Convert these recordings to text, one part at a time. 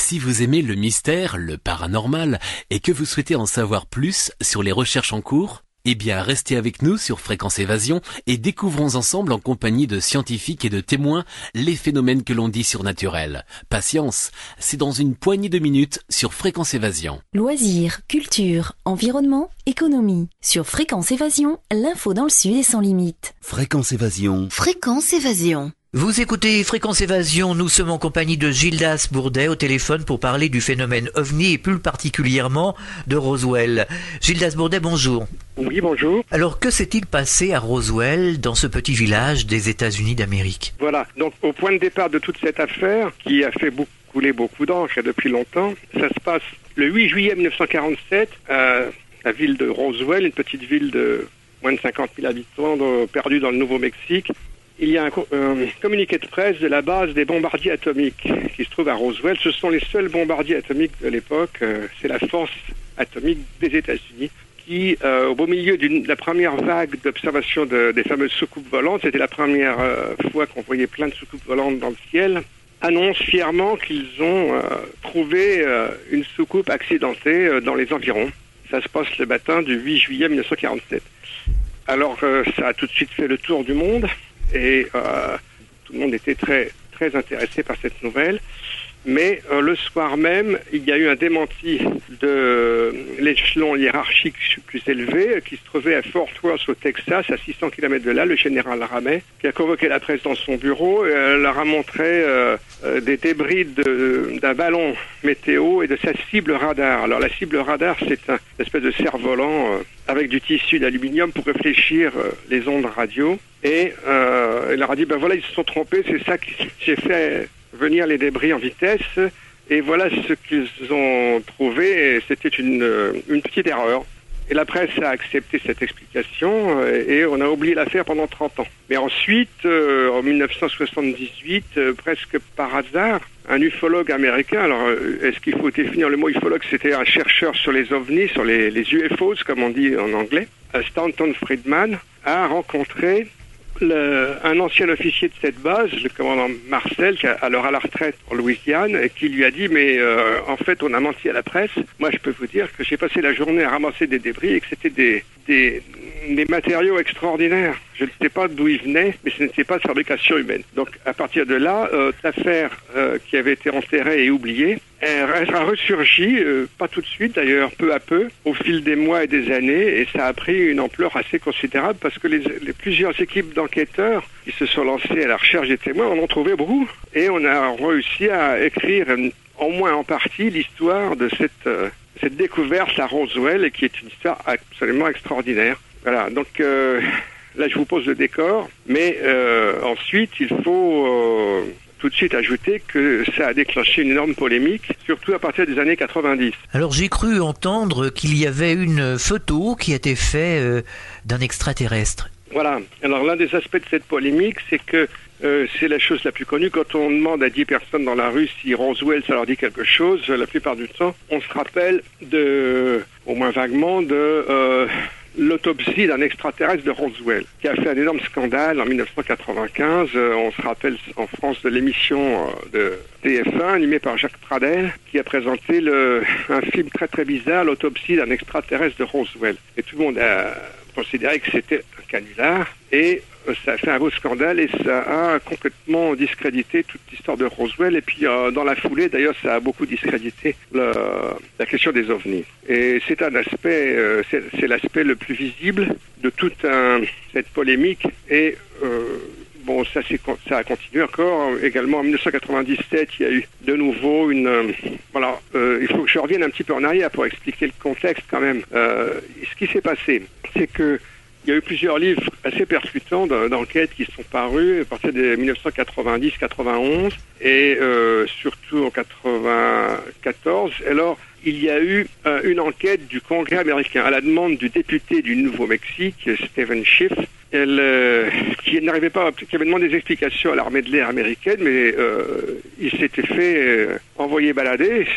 Si vous aimez le mystère, le paranormal, et que vous souhaitez en savoir plus sur les recherches en cours, eh bien restez avec nous sur Fréquence Évasion et découvrons ensemble en compagnie de scientifiques et de témoins les phénomènes que l'on dit surnaturels. Patience, c'est dans une poignée de minutes sur Fréquence Évasion. Loisirs, culture, environnement, économie. Sur Fréquence Évasion, l'info dans le Sud est sans limite. Fréquence Évasion. Fréquence Évasion. Vous écoutez Fréquence Évasion, nous sommes en compagnie de Gildas Bourdet au téléphone pour parler du phénomène OVNI et plus particulièrement de Roswell. Gildas Bourdet, bonjour. Oui, bonjour. Alors, que s'est-il passé à Roswell, dans ce petit village des États-Unis d'Amérique? Voilà, donc au point de départ de toute cette affaire, qui a fait couler beaucoup d'encre depuis longtemps, ça se passe le 8 juillet 1947 à la ville de Roswell, une petite ville de moins de 50 000 habitants perdue dans le Nouveau-Mexique. Il y a un communiqué de presse de la base des bombardiers atomiques qui se trouve à Roswell. Ce sont les seuls bombardiers atomiques de l'époque. C'est la force atomique des États-Unis qui, au beau milieu de la première vague d'observation des fameuses soucoupes volantes, c'était la première fois qu'on voyait plein de soucoupes volantes dans le ciel, annonce fièrement qu'ils ont trouvé une soucoupe accidentée dans les environs. Ça se passe le matin du 8 juillet 1947. Alors, ça a tout de suite fait le tour du monde. Et tout le monde était très, très intéressé par cette nouvelle. Mais le soir même, il y a eu un démenti de l'échelon hiérarchique plus élevé qui se trouvait à Fort Worth au Texas, à 600 km de là, le général Ramey, qui a convoqué la presse dans son bureau et leur a montré des débris d'un ballon météo et de sa cible radar. Alors la cible radar, c'est une espèce de cerf-volant avec du tissu d'aluminium pour réfléchir les ondes radio. Et il leur a dit, ben voilà, ils se sont trompés, c'est ça que j'ai fait venir les débris en vitesse, et voilà ce qu'ils ont trouvé, et c'était une petite erreur. Et la presse a accepté cette explication, et on a oublié l'affaire pendant 30 ans. Mais ensuite, en 1978, presque par hasard, un ufologue américain, alors est-ce qu'il faut définir le mot ufologue? C'était un chercheur sur les ovnis, sur les UFOs, comme on dit en anglais, Stanton Friedman, a rencontré un ancien officier de cette base, le commandant Marcel, qui est alors à la retraite en Louisiane, et qui lui a dit, mais en fait on a menti à la presse. Moi je peux vous dire que j'ai passé la journée à ramasser des débris et que c'était des matériaux extraordinaires. Je ne sais pas d'où ils venaient, mais ce n'était pas de fabrication humaine. Donc à partir de là, l'affaire qui avait été enterrée et oubliée, elle a ressurgi, pas tout de suite d'ailleurs, peu à peu, au fil des mois et des années, et ça a pris une ampleur assez considérable parce que les plusieurs équipes d'enquêteurs qui se sont lancées à la recherche des témoins en ont trouvé beaucoup, et on a réussi à écrire, au moins en partie, l'histoire de cette découverte à Roswell, et qui est une histoire absolument extraordinaire. Voilà, donc là je vous pose le décor, mais ensuite il faut tout de suite ajouter que ça a déclenché une énorme polémique, surtout à partir des années 90. Alors j'ai cru entendre qu'il y avait une photo qui a été faite d'un extraterrestre. Voilà, alors l'un des aspects de cette polémique, c'est que c'est la chose la plus connue. Quand on demande à 10 personnes dans la rue si Roswell ça leur dit quelque chose, la plupart du temps, on se rappelle au moins vaguement, de l'autopsie d'un extraterrestre de Roswell, qui a fait un énorme scandale en 1995. On se rappelle en France de l'émission de TF1 animée par Jacques Pradel, qui a présenté un film très très bizarre, l'autopsie d'un extraterrestre de Roswell. Et tout le monde a considéré que c'était un canular, et ça a fait un beau scandale, et ça a complètement discrédité toute l'histoire de Roswell. Et puis dans la foulée, d'ailleurs, ça a beaucoup discrédité la question des ovnis. Et c'est un aspect, c'est l'aspect le plus visible de toute cette polémique. Et bon, ça a continué encore. Également en 1997, il y a eu de nouveau voilà, il faut que je revienne un petit peu en arrière pour expliquer le contexte quand même. Ce qui s'est passé, c'est que il y a eu plusieurs livres assez percutants d'enquêtes qui sont parus à partir de 1990-91 et surtout en 1994. Alors, il y a eu une enquête du Congrès américain à la demande du député du Nouveau-Mexique, Stephen Schiff, qui n'arrivait pas, qui avait demandé des explications à l'armée de l'air américaine, mais il s'était fait envoyé balader,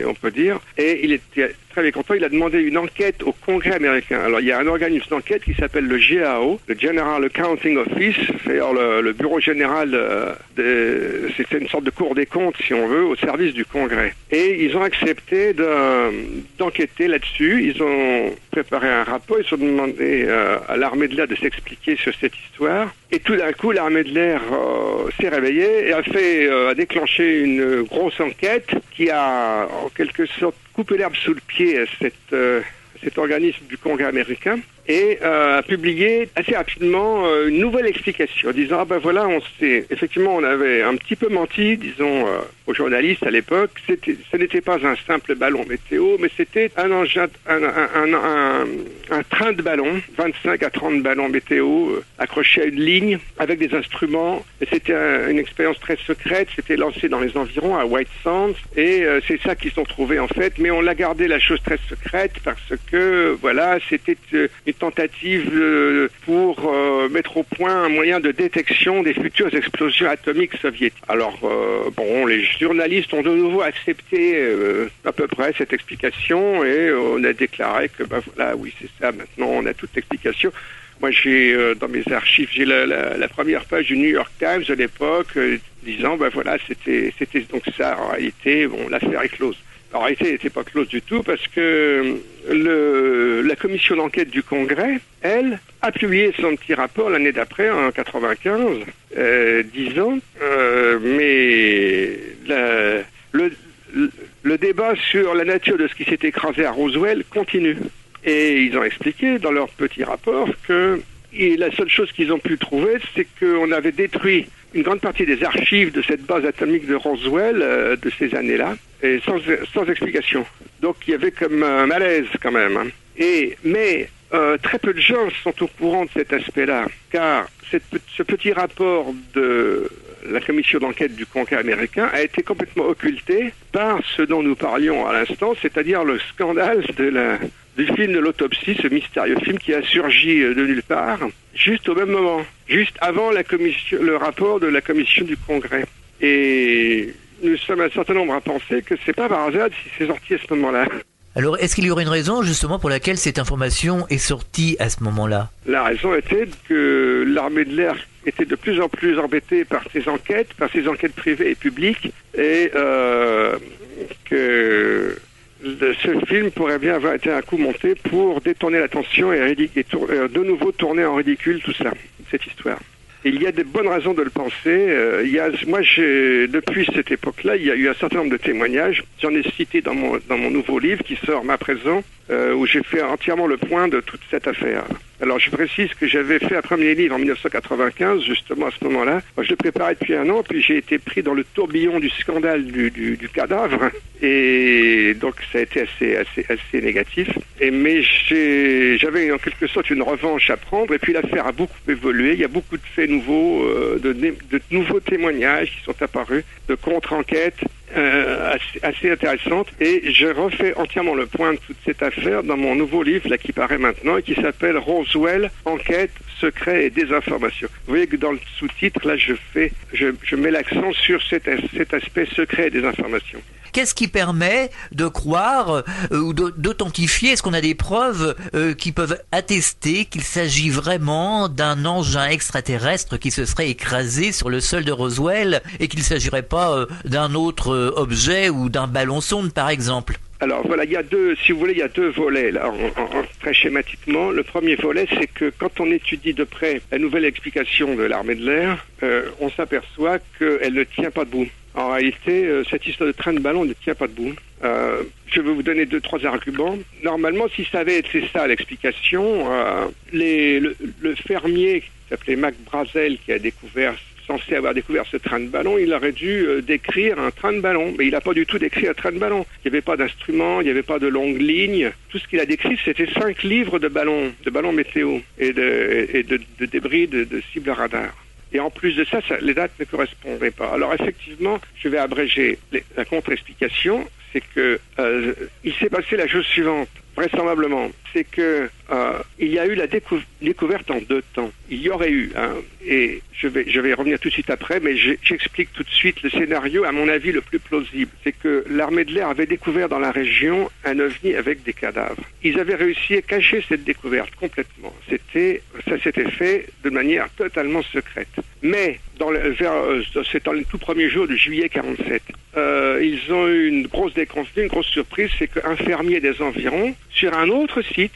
on peut dire, et il était très mécontent. Il a demandé une enquête au Congrès américain. Alors il y a un organisme d'enquête qui s'appelle le GAO, le General Accounting Office, c'est-à-dire le bureau général, c'est une sorte de cour des comptes, si on veut, au service du Congrès. Et ils ont accepté d'enquêter là-dessus. Ils ont préparé un rapport, ils ont demandé à l'armée de l'air de s'expliquer sur cette histoire. Et tout d'un coup, l'armée de l'air s'est réveillée et a déclenché une grosse enquête qui a en quelque sorte coupé l'herbe sous le pied à cet organisme du Congrès américain et a publié assez rapidement une nouvelle explication, disant voilà, effectivement on avait un petit peu menti, disons, aux journalistes à l'époque. Ce n'était pas un simple ballon météo, mais c'était un train de ballons, 25 à 30 ballons météo accrochés à une ligne avec des instruments. C'était une expérience très secrète, c'était lancé dans les environs à White Sands et c'est ça qu'ils ont trouvé en fait, mais on l'a gardé la chose très secrète parce que voilà, c'était une tentative pour mettre au point un moyen de détection des futures explosions atomiques soviétiques. Alors, les journalistes ont de nouveau accepté à peu près cette explication et on a déclaré que, voilà, oui, c'est ça, maintenant on a toute l'explication. Moi, j'ai dans mes archives, j'ai la première page du New York Times de l'époque disant, voilà, c'était donc ça. En réalité, l'affaire est close. En réalité, elle n'était pas close du tout parce que la commission d'enquête du Congrès, elle, a publié son petit rapport l'année d'après, en 95, disant, mais le débat sur la nature de ce qui s'est écrasé à Roswell continue. Et ils ont expliqué dans leur petit rapport que la seule chose qu'ils ont pu trouver, c'est qu'on avait détruit une grande partie des archives de cette base atomique de Roswell de ces années-là, et sans explication. Donc il y avait comme un malaise quand même. Hein. Mais très peu de gens sont au courant de cet aspect-là, car ce petit rapport de la commission d'enquête du Congrès américain a été complètement occulté par ce dont nous parlions à l'instant, c'est-à-dire le scandale du film de l'autopsie, ce mystérieux film qui a surgi de nulle part, juste au même moment, juste avant le rapport de la commission du Congrès. Et nous sommes un certain nombre à penser que c'est pas par hasard si c'est sorti à ce moment-là. Alors, est-ce qu'il y aurait une raison justement pour laquelle cette information est sortie à ce moment-là? La raison était que l'armée de l'air était de plus en plus embêtée par ces enquêtes privées et publiques, et que ce film pourrait bien avoir été un coup monté pour détourner l'attention et de nouveau tourner en ridicule tout ça, cette histoire. Et il y a de bonnes raisons de le penser. Depuis cette époque-là, il y a eu un certain nombre de témoignages. J'en ai cité dans mon nouveau livre qui sort à présent, où j'ai fait entièrement le point de toute cette affaire. Alors je précise que j'avais fait un premier livre en 1995, justement à ce moment-là. Moi, je le préparais depuis un an, puis j'ai été pris dans le tourbillon du scandale du cadavre, et donc ça a été assez négatif. Mais j'avais en quelque sorte une revanche à prendre, et puis l'affaire a beaucoup évolué. Il y a beaucoup de faits nouveaux, de nouveaux témoignages qui sont apparus, de contre-enquêtes assez intéressantes, et je refais entièrement le point de toute cette affaire dans mon nouveau livre là qui paraît maintenant et qui s'appelle Roswell, enquête, secret et désinformation. Vous voyez que dans le sous-titre là je mets l'accent sur cet aspect secret et désinformation. Qu'est-ce qui permet de croire ou d'authentifier? Est-ce qu'on a des preuves qui peuvent attester qu'il s'agit vraiment d'un engin extraterrestre qui se serait écrasé sur le sol de Roswell et qu'il ne s'agirait pas d'un autre objet ou d'un ballon sonde par exemple? Alors voilà, il y a deux volets là, très schématiquement. Le premier volet, c'est que quand on étudie de près la nouvelle explication de l'armée de l'air, on s'aperçoit qu'elle ne tient pas debout. En réalité, cette histoire de train de ballon ne tient pas debout. Je vais vous donner 2-3 arguments. Normalement, si ça avait été ça l'explication, le fermier qui s'appelait Mac Brazel, censé avoir découvert ce train de ballon, il aurait dû décrire un train de ballon. Mais il n'a pas du tout décrit un train de ballon. Il n'y avait pas d'instrument, il n'y avait pas de longue ligne. Tout ce qu'il a décrit, c'était 5 livres de ballons météo et de débris de cibles radar. Et en plus de ça, les dates ne correspondaient pas. Alors effectivement, je vais abréger la contre-explication, c'est que il s'est passé la chose suivante. vraisemblablement, c'est que il y a eu la découverte en 2 temps. Il y aurait eu, et je vais revenir tout de suite après, mais j'explique tout de suite le scénario, à mon avis, le plus plausible. C'est que l'armée de l'air avait découvert dans la région un ovni avec des cadavres. Ils avaient réussi à cacher cette découverte complètement. Ça s'était fait de manière totalement secrète. Mais c'est dans les tout premiers jours de juillet 47. Ils ont eu une grosse déconvenue, une grosse surprise, c'est qu'un fermier des environs, sur un autre site,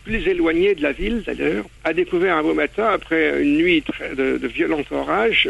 plus éloigné de la ville d'ailleurs, a découvert un beau matin, après une nuit de violent orage,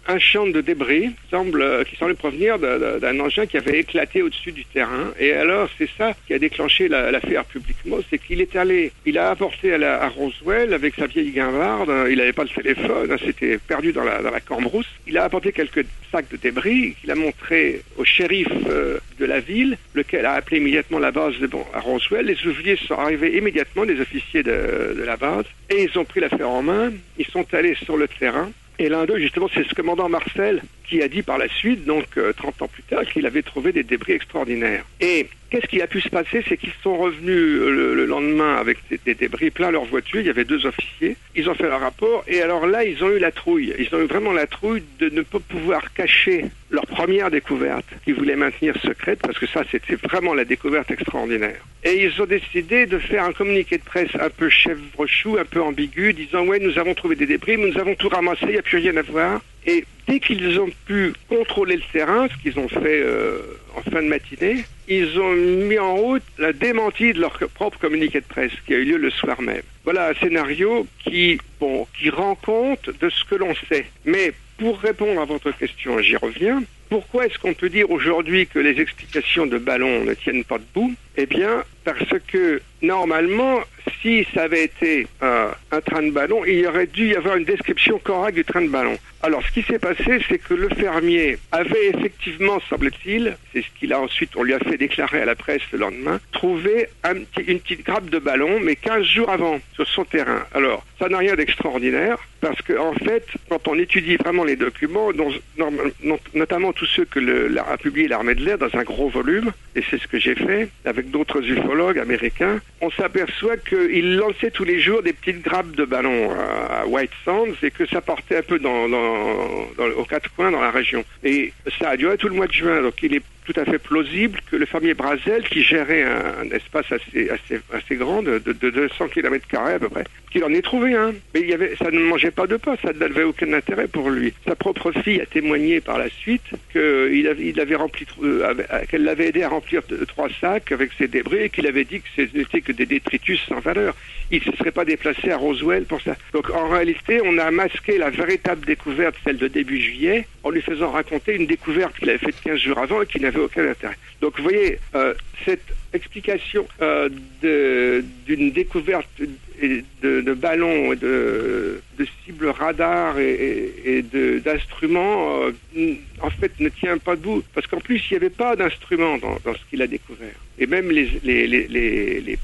un champ de débris qui semble provenir d'un engin qui avait éclaté au-dessus du terrain. Et alors, c'est ça qui a déclenché l'affaire publiquement, c'est qu'il a apporté à Roswell avec sa vieille guimbarde, il n'avait pas le téléphone, c'était perdu dans la cambrousse. Il a apporté quelques sacs de débris qu'il a montré au shérif de la ville, lequel a appelé immédiatement la base à Roswell. Les ouvriers sont arrivés immédiatement, les officiers de la base, et ils ont pris l'affaire en main. Ils sont allés sur le terrain. Et l'un d'eux, justement, c'est ce commandant Marcel qui a dit par la suite, donc 30 ans plus tard, qu'il avait trouvé des débris extraordinaires. Et qu'est-ce qui a pu se passer? C'est qu'ils sont revenus le lendemain avec des débris plein leur voiture. Il y avait 2 officiers. Ils ont fait leur rapport. Et alors là, ils ont eu la trouille. Ils ont eu vraiment la trouille de ne pas pouvoir cacher leur première découverte qu'ils voulaient maintenir secrète, parce que ça, c'était vraiment la découverte extraordinaire. Et ils ont décidé de faire un communiqué de presse un peu chèvre-chou, un peu ambigu, disant « Ouais, nous avons trouvé des débris, mais nous avons tout ramassé, il n'y a plus rien à voir. » Et dès qu'ils ont pu contrôler le terrain, ce qu'ils ont fait en fin de matinée, ils ont mis en route la démentie de leur propre communiqué de presse qui a eu lieu le soir même. Voilà un scénario qui rend compte de ce que l'on sait. Mais pour répondre à votre question, j'y reviens. Pourquoi est-ce qu'on peut dire aujourd'hui que les explications de ballon ne tiennent pas debout? Eh bien, parce que normalement, si ça avait été un train de ballon, il aurait dû y avoir une description correcte du train de ballon. Alors, ce qui s'est passé, c'est que le fermier avait effectivement, semble-t-il, c'est ce qu'il a ensuite, on lui a fait déclarer à la presse le lendemain, trouvé une petite grappe de ballon, mais 15 jours avant, sur son terrain. Alors, ça n'a rien d'extraordinaire, parce que en fait, quand on étudie vraiment les documents, notamment tous ceux que a publié l'armée de l'air dans un gros volume, et c'est ce que j'ai fait, avec d'autres ufologues américains, on s'aperçoit qu'ils lançaient tous les jours des petites grappes de ballons à White Sands, et que ça partait un peu aux 4 coins dans la région. Et ça a duré tout le mois de juin, donc il est tout à fait plausible que le fermier Brazel, qui gérait un espace assez grand, de 200 km² à peu près, qu'il en ait trouvé un. Mais ça ne mangeait pas de pain, ça n'avait aucun intérêt pour lui. Sa propre fille a témoigné par la suite qu'elle l'avait aidé à remplir 3 sacs avec ses débris et qu'il avait dit que ce n'était que des détritus sans valeur. Il ne se serait pas déplacé à Roswell pour ça. Donc en réalité, on a masqué la véritable découverte, celle de début juillet, en lui faisant raconter une découverte qu'il avait faite 15 jours avant et qui n'avait aucun intérêt. Donc vous voyez, cette explication d'une découverte de ballons et de cibles radar et d'instruments, en fait, ne tient pas debout. Parce qu'en plus, il n'y avait pas d'instruments dans ce qu'il a découvert. Et même les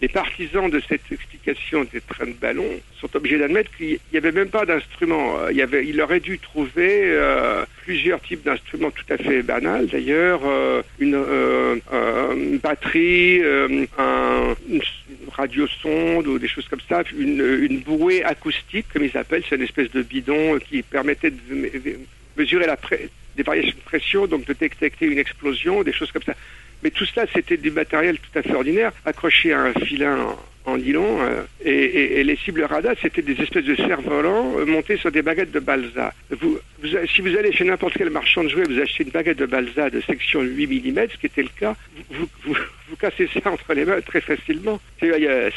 partisans de cette explication des trains de ballon sont obligés d'admettre qu'il n'y avait même pas d'instruments. Il aurait dû trouver plusieurs types d'instruments tout à fait banals, d'ailleurs, une batterie, une radiosonde ou des choses comme ça, une bouée acoustique, comme ils appellent, c'est une espèce de bidon qui permettait de mesurer des variations de pression, donc de détecter une explosion, des choses comme ça. Mais tout cela, c'était du matériel tout à fait ordinaire, accroché à un filin en nylon, et les cibles radar, c'était des espèces de cerfs-volants montés sur des baguettes de balsa. Si vous allez chez n'importe quel marchand de jouets, vous achetez une baguette de balsa de section 8 mm, ce qui était le cas, vous cassez ça entre les mains très facilement.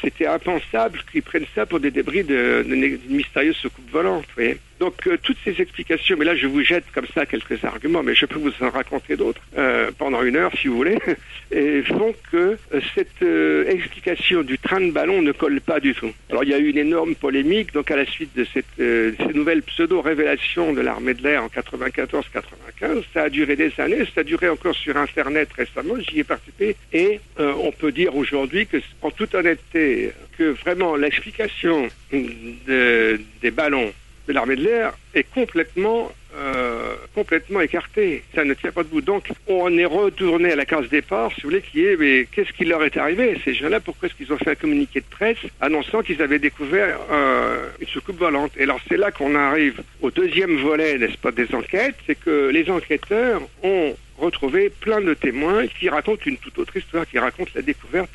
C'était impensable qu'ils prennent ça pour des débris d'une mystérieuse soucoupe volante, vous voyez. Donc toutes ces explications, mais là je vous jette comme ça quelques arguments, mais je peux vous en raconter d'autres pendant 1 heure si vous voulez, et font que cette explication du train de ballon ne colle pas du tout. Alors il y a eu une énorme polémique, donc à la suite de ces nouvelles pseudo-révélations de l'armée de l'air en 94-95, ça a duré des années, ça a duré encore sur Internet récemment, j'y ai participé, et on peut dire aujourd'hui que, en toute honnêteté, que vraiment l'explication des ballons de l'armée de l'air est complètement complètement écarté. Ça ne tient pas debout. Donc, on est retourné à la case départ, si vous voulez, qui est, mais qu'est-ce qui leur est arrivé, ces gens-là? Pourquoi est-ce qu'ils ont fait un communiqué de presse annonçant qu'ils avaient découvert une soucoupe volante? Et alors, c'est là qu'on arrive au deuxième volet, n'est-ce pas, des enquêtes, c'est que les enquêteurs ont retrouvé plein de témoins qui racontent une toute autre histoire, qui racontent la découverte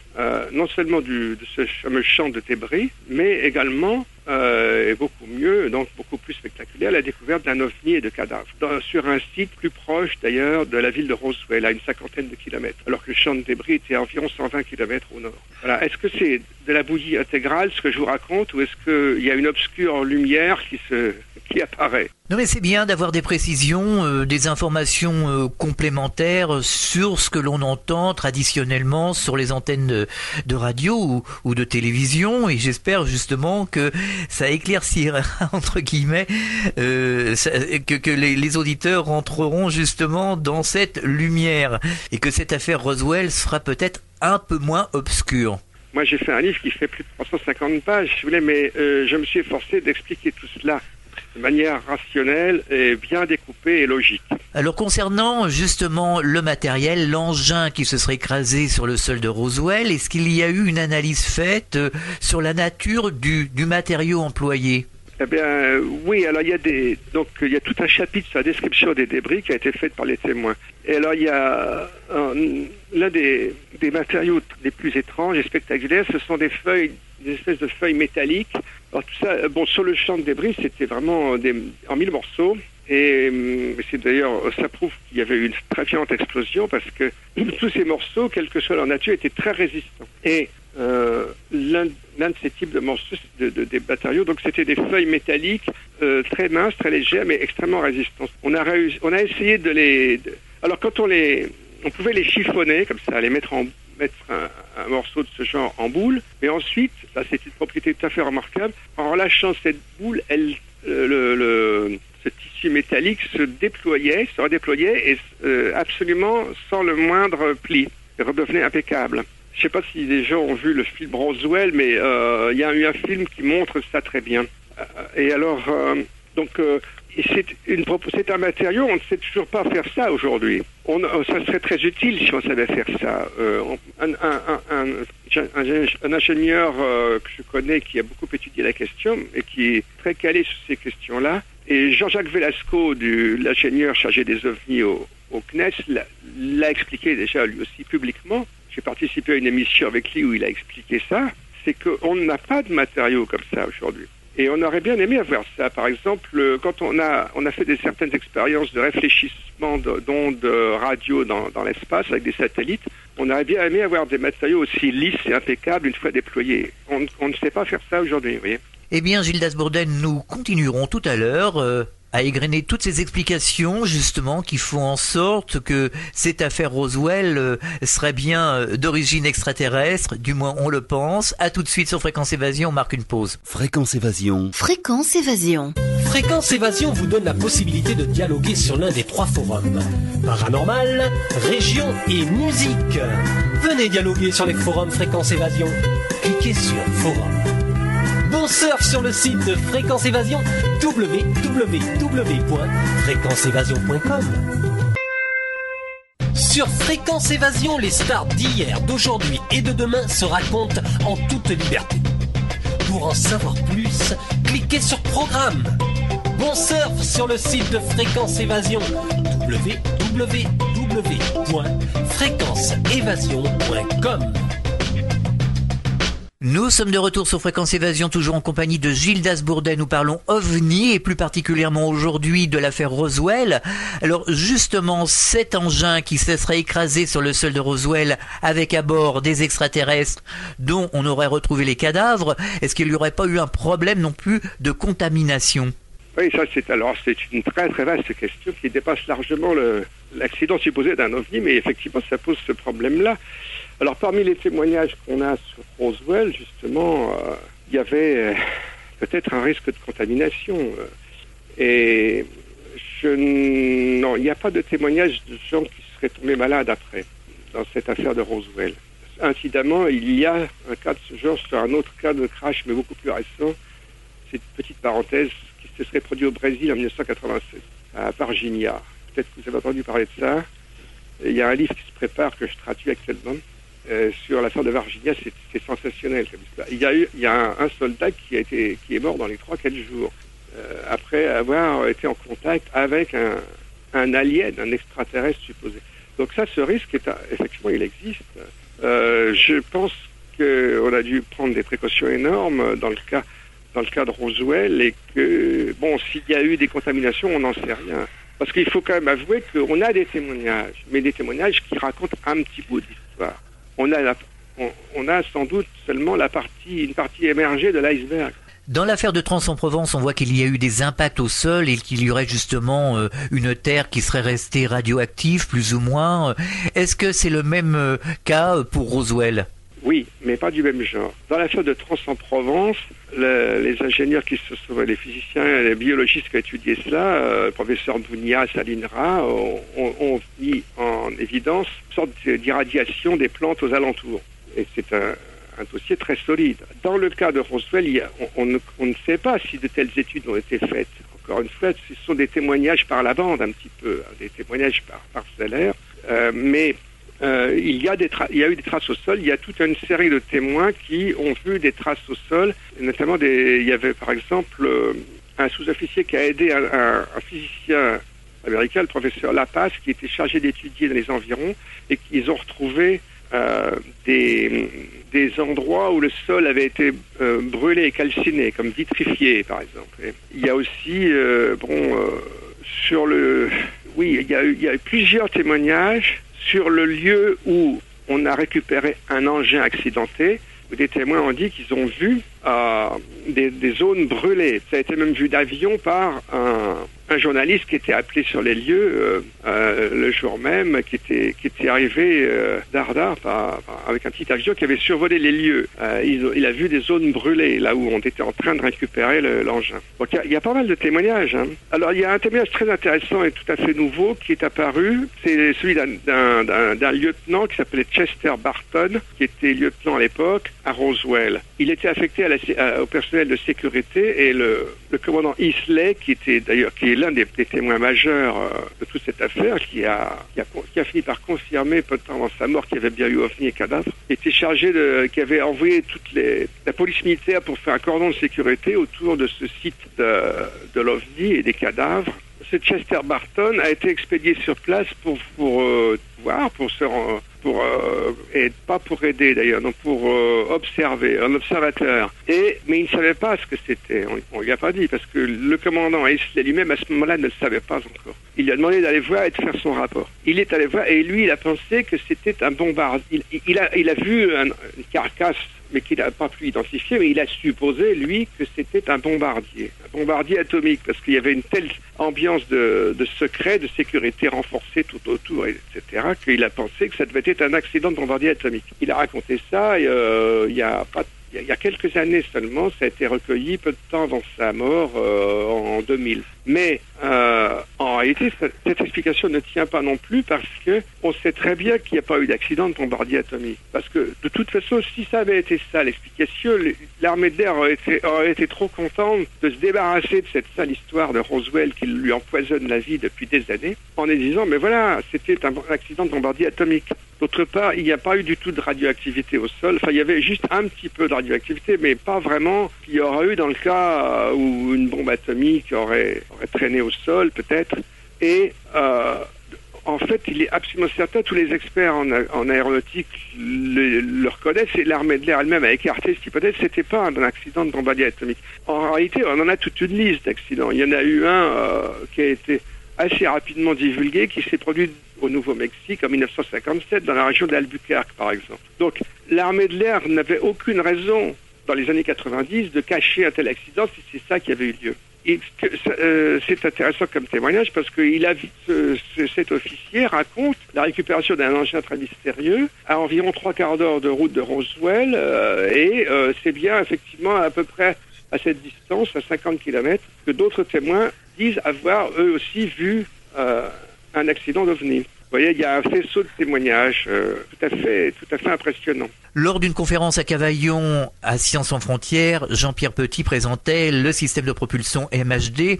non seulement de ce fameux champ de débris, mais également, et beaucoup mieux, donc beaucoup plus spectaculaire, la découverte d'un ovni et de cadavres, sur un site plus proche d'ailleurs de la ville de Roswell, à une 50aine de kilomètres, alors que le champ de débris était à environ 120 kilomètres au nord. Voilà. Est-ce que c'est de la bouillie intégrale, ce que je vous raconte, ou est-ce qu'il y a une obscure lumière qui apparaît? Non, mais c'est bien d'avoir des précisions, des informations complémentaires sur ce que l'on entend traditionnellement sur les antennes de radio ou de télévision, et j'espère justement que ça éclaircira entre guillemets que les auditeurs rentreront justement dans cette lumière et que cette affaire Roswell sera peut-être un peu moins obscure. Moi, j'ai fait un livre qui fait plus de 350 pages, si vous voulez, mais je me suis efforcé d'expliquer tout cela de manière rationnelle et bien découpée et logique. Alors concernant justement le matériel, l'engin qui se serait écrasé sur le sol de Roswell, est-ce qu'il y a eu une analyse faite sur la nature du matériau employé? Eh bien, oui, alors il y a tout un chapitre sur la description des débris qui a été fait par les témoins. Et alors il y a l'un des matériaux les plus étranges et spectaculaires, ce sont des espèces de feuilles métalliques. Alors tout ça, sur le champ de débris, c'était vraiment en 1000 morceaux. Et c'est d'ailleurs, ça prouve qu'il y avait eu une très violente explosion parce que tous ces morceaux, quelle que soit leur nature, étaient très résistants. Et l'un de ces types de morceaux, des matériaux, donc c'était des feuilles métalliques très minces, très légères, mais extrêmement résistantes. On a essayé alors quand on pouvait les chiffonner comme ça, les mettre un morceau de ce genre en boule, mais ensuite, ça c'est une propriété tout à fait remarquable, en relâchant cette boule, ce tissu métallique se redéployait et absolument sans le moindre pli, et redevenait impeccable. Je ne sais pas si les gens ont vu le film Roswell, mais il y a eu un film qui montre ça très bien. Et alors, c'est un matériau, on ne sait toujours pas faire ça aujourd'hui. Ça serait très utile si on savait faire ça. Un ingénieur que je connais qui a beaucoup étudié la question et qui est très calé sur ces questions-là, et Jean-Jacques Velasco, l'ingénieur chargé des ovnis au CNES, l'a expliqué déjà lui aussi publiquement. J'ai participé à une émission avec lui où il a expliqué ça. C'est qu'on n'a pas de matériaux comme ça aujourd'hui. Et on aurait bien aimé avoir ça. Par exemple, quand on a fait certaines expériences de réfléchissement d'ondes radio dans l'espace avec des satellites, on aurait bien aimé avoir des matériaux aussi lisses et impeccables une fois déployés. On ne sait pas faire ça aujourd'hui, vous voyez. Eh bien, Gilles Dasbourden, nous continuerons tout à l'heure à égrener toutes ces explications, justement, qui font en sorte que cette affaire Roswell serait bien d'origine extraterrestre, du moins on le pense. À tout de suite sur Fréquence Évasion, on marque une pause. Fréquence Évasion. Fréquence Évasion. Fréquence Évasion vous donne la possibilité de dialoguer sur l'un des 3 forums. Paranormal, région et musique. Venez dialoguer sur les forums Fréquence Évasion. Cliquez sur Forum. Bon surf sur le site de Fréquence Évasion, www.fréquenceévasion.com. Sur Fréquence Évasion, les stars d'hier, d'aujourd'hui et de demain se racontent en toute liberté. Pour en savoir plus, cliquez sur Programme. Bon surf sur le site de Fréquence Évasion, www.fréquenceévasion.com. Nous sommes de retour sur Fréquence Évasion, toujours en compagnie de Gilles Dasbourden. Nous parlons OVNI et plus particulièrement aujourd'hui de l'affaire Roswell. Alors justement, cet engin qui se serait écrasé sur le sol de Roswell avec à bord des extraterrestres dont on aurait retrouvé les cadavres, est-ce qu'il n'y aurait pas eu un problème non plus de contamination ? Oui, ça c'est une très très vaste question qui dépasse largement l'accident supposé d'un OVNI, mais effectivement ça pose ce problème-là. Alors parmi les témoignages qu'on a sur Roswell, justement, il y avait peut-être un risque de contamination. Et non, il n'y a pas de témoignages de gens qui seraient tombés malades après, dans cette affaire de Roswell. Incidemment, il y a un cas de ce genre sur un autre cas de crash, mais beaucoup plus récent. C'est une petite parenthèse qui se serait produit au Brésil en 1996. à Virginia. Peut-être que vous avez entendu parler de ça. Il y a un livre qui se prépare, que je traduis actuellement, sur l'affaire de Virginia. C'est sensationnel comme histoire. Il y a un soldat qui est mort dans les 3-4 jours, après avoir été en contact avec un alien, un extraterrestre supposé. Donc ça, ce risque, effectivement, il existe. Je pense qu'on a dû prendre des précautions énormes dans le cas de Roswell, et que, bon, s'il y a eu des contaminations, on n'en sait rien. Parce qu'il faut quand même avouer qu'on a des témoignages, mais des témoignages qui racontent un petit bout d'histoire. On a sans doute seulement une partie émergée de l'iceberg. Dans l'affaire de Trans-en-Provence, on voit qu'il y a eu des impacts au sol et qu'il y aurait justement une terre qui serait restée radioactive, plus ou moins. Est-ce que c'est le même cas pour Roswell ? Oui, mais pas du même genre. Dans l'affaire de Trans-en-Provence, les ingénieurs les physiciens et les biologistes qui ont étudié cela, le professeur Bounias à l'INRA, ont mis en évidence une sorte d'irradiation des plantes aux alentours. Et c'est un dossier très solide. Dans le cas de Roswell, on ne sait pas si de telles études ont été faites. Encore une fois, ce sont des témoignages par la bande un petit peu, des témoignages parcellaires, mais il y a eu des traces au sol. Il y a toute une série de témoins qui ont vu des traces au sol, notamment il y avait par exemple un sous-officier qui a aidé un physicien américain, le professeur Lapace, qui était chargé d'étudier dans les environs, et qu'ils ont retrouvé des endroits où le sol avait été brûlé et calciné, comme vitrifié par exemple. Et il y a aussi il y a eu plusieurs témoignages sur le lieu où on a récupéré un engin accidenté, où des témoins ont dit qu'ils ont vu des zones brûlées. Ça a été même vu d'avion par un journaliste qui était appelé sur les lieux le jour même, qui était arrivé d'Ardar avec un petit avion qui avait survolé les lieux. Il a vu des zones brûlées, là où on était en train de récupérer l'engin. Donc il y a pas mal de témoignages. Hein. Alors il y a un témoignage très intéressant et tout à fait nouveau qui est apparu. C'est celui d'un lieutenant qui s'appelait Chester Barton, qui était lieutenant à l'époque à Roswell. Il était affecté au personnel de sécurité, et le commandant Isley, qui est l'un des témoins majeurs de toute cette affaire, qui a fini par confirmer peu de temps avant sa mort qu'il y avait bien eu OVNI et cadavres, était chargé qui avait envoyé la police militaire pour faire un cordon de sécurité autour de ce site de l'OVNI et des cadavres. Ce Chester Barton a été expédié sur place pour pas pour aider d'ailleurs, non, pour observer, un observateur. Mais il ne savait pas ce que c'était. On lui a pas dit, parce que le commandant Isley lui-même à ce moment-là ne le savait pas encore. Il lui a demandé d'aller voir et de faire son rapport. Il est allé voir, et lui il a pensé que c'était un bombardier. Il a vu une carcasse, mais qu'il n'a pas pu identifier, mais il a supposé, lui, que c'était un bombardier atomique, parce qu'il y avait une telle ambiance de secret, de sécurité renforcée tout autour, etc., qu'il a pensé que ça devait être un accident de bombardier atomique. Il a raconté ça il y a quelques années seulement, ça a été recueilli peu de temps avant sa mort, en 2000. Mais en réalité, cette explication ne tient pas non plus, parce que on sait très bien qu'il n'y a pas eu d'accident de bombardier atomique. Parce que de toute façon, si ça avait été ça l'explication, l'armée de l'air aurait été trop contente de se débarrasser de cette sale histoire de Roswell qui lui empoisonne la vie depuis des années, en disant mais voilà, c'était un accident de bombardier atomique. D'autre part, il n'y a pas eu du tout de radioactivité au sol. Enfin, il y avait juste un petit peu de radioactivité, mais pas vraiment qu'il y aurait eu dans le cas où une bombe atomique aurait traîné au sol, peut-être. Et en fait, il est absolument certain, tous les experts en aéronautique le reconnaissent, et l'armée de l'air elle-même a écarté cette hypothèse. C'était pas un accident de bombardier atomique. En réalité, on en a toute une liste d'accidents. Il y en a eu un qui a été assez rapidement divulgué, qui s'est produit au Nouveau-Mexique en 1957, dans la région d'Albuquerque, par exemple. Donc, l'armée de l'air n'avait aucune raison, dans les années 90, de cacher un tel accident si c'est ça qui avait eu lieu. Et c'est intéressant comme témoignage, parce que cet officier raconte la récupération d'un engin très mystérieux à environ 3/4 d'heure de route de Roswell, et c'est bien effectivement à peu près à cette distance, à 50 km, que d'autres témoins disent avoir eux aussi vu un accident d'OVNI. voyez, il y a un faisceau de témoignages tout à fait impressionnant. Lors d'une conférence à Cavaillon à Sciences sans frontières, Jean-Pierre Petit présentait le système de propulsion MHD,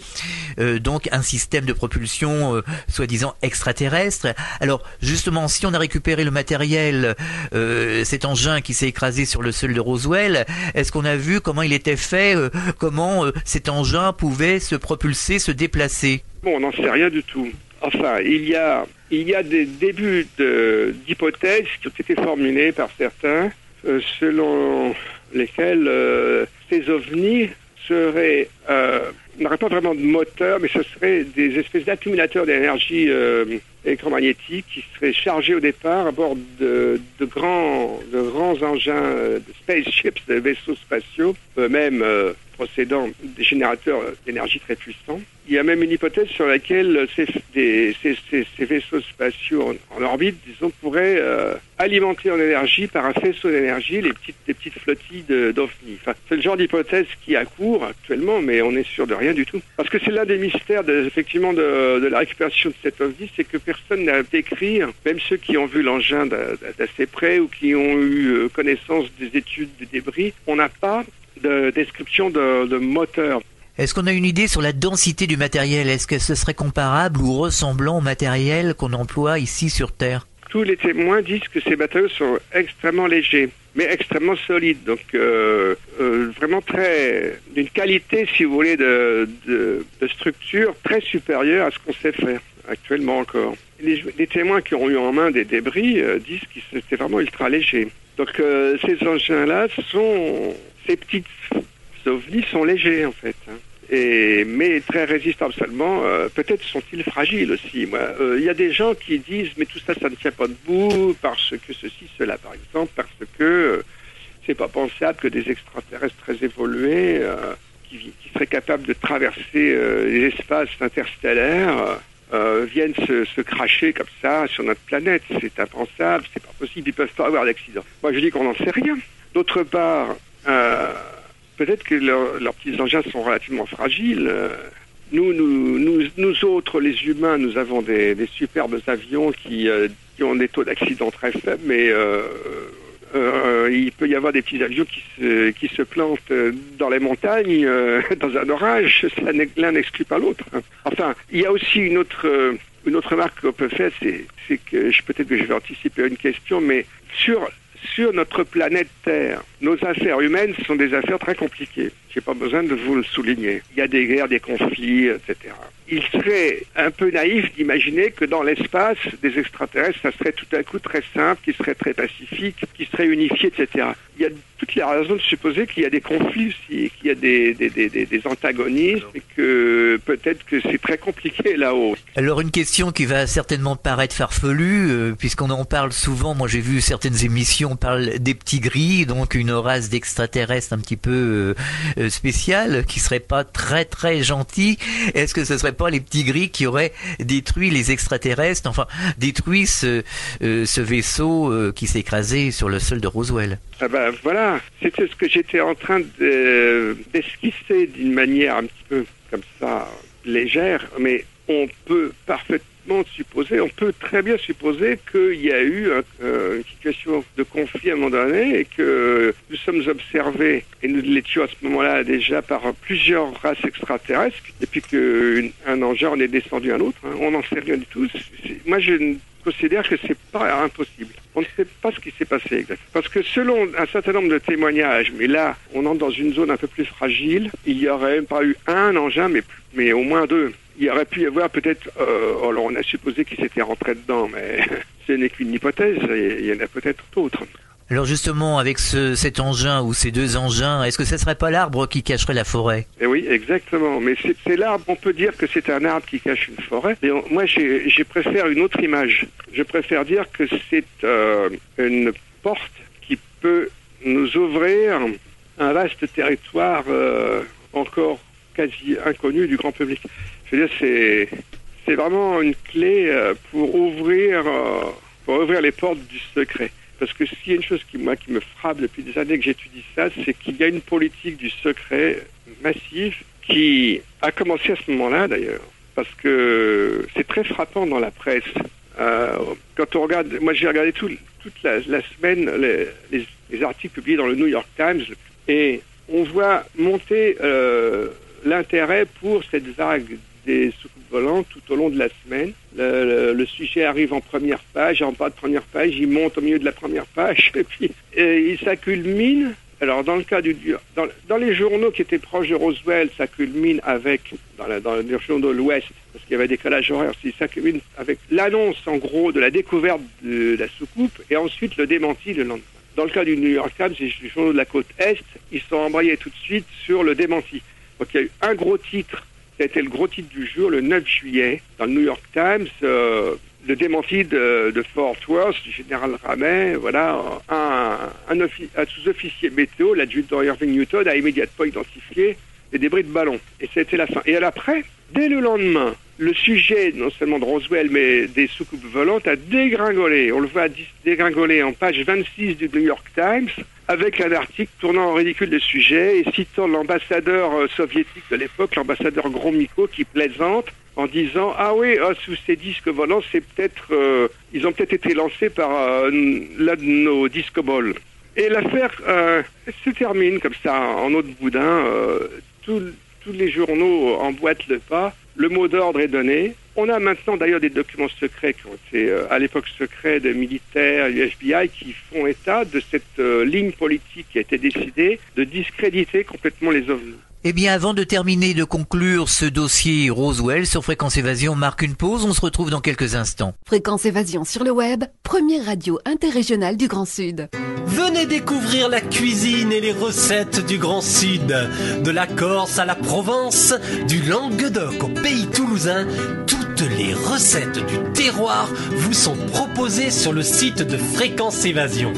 donc un système de propulsion soi-disant extraterrestre. Alors justement, si on a récupéré le matériel, cet engin qui s'est écrasé sur le sol de Roswell, est-ce qu'on a vu comment il était fait, comment cet engin pouvait se propulser, se déplacer? Bon, on n'en sait rien du tout. Enfin, il y a des débuts d'hypothèses qui ont été formulées par certains, selon lesquelles ces ovnis n'auraient pas vraiment de moteur, mais ce seraient des espèces d'accumulateurs d'énergie électromagnétique qui seraient chargés au départ à bord de grands engins, de spaceships, de vaisseaux spatiaux, eux-mêmes possédant des générateurs d'énergie très puissants. Il y a même une hypothèse sur laquelle ces vaisseaux spatiaux en orbite, disons, pourraient alimenter en énergie par un faisceau d'énergie les petites flottilles d'ovnis. Enfin, c'est le genre d'hypothèse qui a cours actuellement, mais on n'est sûr de rien du tout. Parce que c'est l'un des mystères effectivement de la récupération de cet ovni, c'est que personne n'a décrit, même ceux qui ont vu l'engin d'assez près ou qui ont eu connaissance des études des débris, on n'a pas de description de moteur. Est-ce qu'on a une idée sur la densité du matériel? Est-ce que ce serait comparable ou ressemblant au matériel qu'on emploie ici sur Terre? Tous les témoins disent que ces matériaux sont extrêmement légers, mais extrêmement solides. Donc vraiment d'une qualité, si vous voulez, de structure très supérieure à ce qu'on sait faire actuellement encore. Les témoins qui ont eu en main des débris disent que c'était vraiment ultra léger. Donc ces engins-là ces petites ovnis sont légers en fait, mais très résistables seulement. Peut-être sont-ils fragiles aussi. Il y a des gens qui disent mais tout ça ne tient pas debout parce que ceci, cela par exemple, parce que c'est pas pensable que des extraterrestres très évolués qui seraient capables de traverser les espaces interstellaires viennent se cracher comme ça sur notre planète. C'est impensable, c'est pas possible, ils peuvent pas avoir d'accident. Moi je dis qu'on n'en sait rien. D'autre part, peut-être que leurs petits engins sont relativement fragiles. Nous autres, les humains, nous avons des superbes avions qui ont des taux d'accident très faibles, mais il peut y avoir des petits avions qui se plantent dans les montagnes, dans un orage. L'un n'exclut pas l'autre. Enfin, il y a aussi une autre remarque qu'on peut faire, c'est que peut-être que je vais anticiper une question, mais sur notre planète Terre, nos affaires humaines sont des affaires très compliquées. J'ai pas besoin de vous le souligner. Il y a des guerres, des conflits, etc. Il serait un peu naïf d'imaginer que dans l'espace, des extraterrestres, ça serait tout à coup très simple, qui serait très pacifique, qui serait unifié, etc. Il y a toutes les raisons de supposer qu'il y a des conflits aussi, qu'il y a des antagonismes, et que peut-être que c'est très compliqué là-haut. Alors une question qui va certainement paraître farfelue, puisqu'on en parle souvent. Moi j'ai vu certaines émissions, on parle des petits gris, donc une race d'extraterrestres un petit peu spéciale, qui serait pas très très gentille. Est-ce que ce serait pas les petits gris qui auraient détruit les extraterrestres, enfin détruit ce vaisseau qui s'est écrasé sur le sol de Roswell? Ah ben voilà, c'était ce que j'étais en train d'esquisser d'une manière un petit peu comme ça légère, mais on peut très bien supposer qu'il y a eu une situation de conflit à un moment donné et que nous sommes observés, et nous l'étions à ce moment-là déjà par plusieurs races extraterrestres, et puis qu'un engin en est descendu à un autre. On n'en sait rien du tout. Moi, je considère que c'est pas impossible. On ne sait pas ce qui s'est passé exactement. Parce que selon un certain nombre de témoignages, mais là, on entre dans une zone un peu plus fragile, il n'y aurait même pas eu un engin, mais au moins deux. Il y aurait pu y avoir peut-être, alors on a supposé qu'ils s'étaient rentrés dedans, mais ce n'est qu'une hypothèse, il y en a peut-être d'autres. Alors justement, avec cet engin ou ces deux engins, est-ce que ce ne serait pas l'arbre qui cacherait la forêt? Eh oui, exactement. Mais c'est l'arbre, on peut dire que c'est un arbre qui cache une forêt. Mais moi, je préfère une autre image. Je préfère dire que c'est une porte qui peut nous ouvrir un vaste territoire encore quasi inconnu du grand public. Je veux dire, c'est vraiment une clé pour ouvrir les portes du secret. Parce que s'il y a une chose qui me frappe depuis des années que j'étudie ça, c'est qu'il y a une politique du secret massive qui a commencé à ce moment-là d'ailleurs. Parce que c'est très frappant dans la presse. Quand on regarde, moi j'ai regardé toute la semaine les articles publiés dans le New York Times, et on voit monter l'intérêt pour cette vague des soucoupes volantes tout au long de la semaine. Le sujet arrive en première page, en bas de première page, il monte au milieu de la première page, et puis ça culmine. Alors, dans le cas dans les journaux qui étaient proches de Roswell, ça culmine avec, dans les journaux de l'Ouest, parce qu'il y avait un décalage horaire, ça culmine avec l'annonce, en gros, de la découverte de la soucoupe, et ensuite le démenti le lendemain. Dans le cas du New York Times, les journaux de la côte Est, ils sont embrayés tout de suite sur le démenti. Donc, il y a eu un gros titre, qui a été le gros titre du jour, le 9 juillet, dans le New York Times, le démenti de Fort Worth, du général Ramey, voilà, un sous-officier météo, l'adjudant Irving Newton, a immédiatement identifié les débris de ballons. Et c'était la fin. Et après, dès le lendemain, le sujet, non seulement de Roswell, mais des soucoupes volantes, a dégringolé. On le voit dégringoler en page 26 du New York Times, avec un article tournant en ridicule le sujet et citant l'ambassadeur soviétique de l'époque, l'ambassadeur Gromyko, qui plaisante en disant « Ah oui, sous ces disques volants, c'est peut-être ils ont peut-être été lancés par l'un de nos disques balls. » Et l'affaire se termine comme ça, en eau de boudin. Tous les journaux emboîtent le pas. Le mot d'ordre est donné. On a maintenant d'ailleurs des documents secrets qui ont été, à l'époque, secrets des militaires du FBI qui font état de cette ligne politique qui a été décidée de discréditer complètement les ovnis. Eh bien, avant de terminer, de conclure ce dossier Roswell sur Fréquence Évasion, on marque une pause, on se retrouve dans quelques instants. Fréquence Évasion sur le web, première radio interrégionale du Grand Sud. Venez découvrir la cuisine et les recettes du Grand Sud. De la Corse à la Provence, du Languedoc au pays toulousain, toutes les recettes du terroir vous sont proposées sur le site de Fréquence Évasion.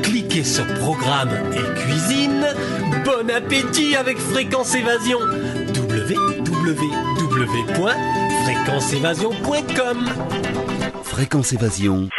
Cliquez sur Programme et Cuisine. Bon appétit avec Fréquence Évasion. www.fréquenceévasion.com. Fréquence Évasion.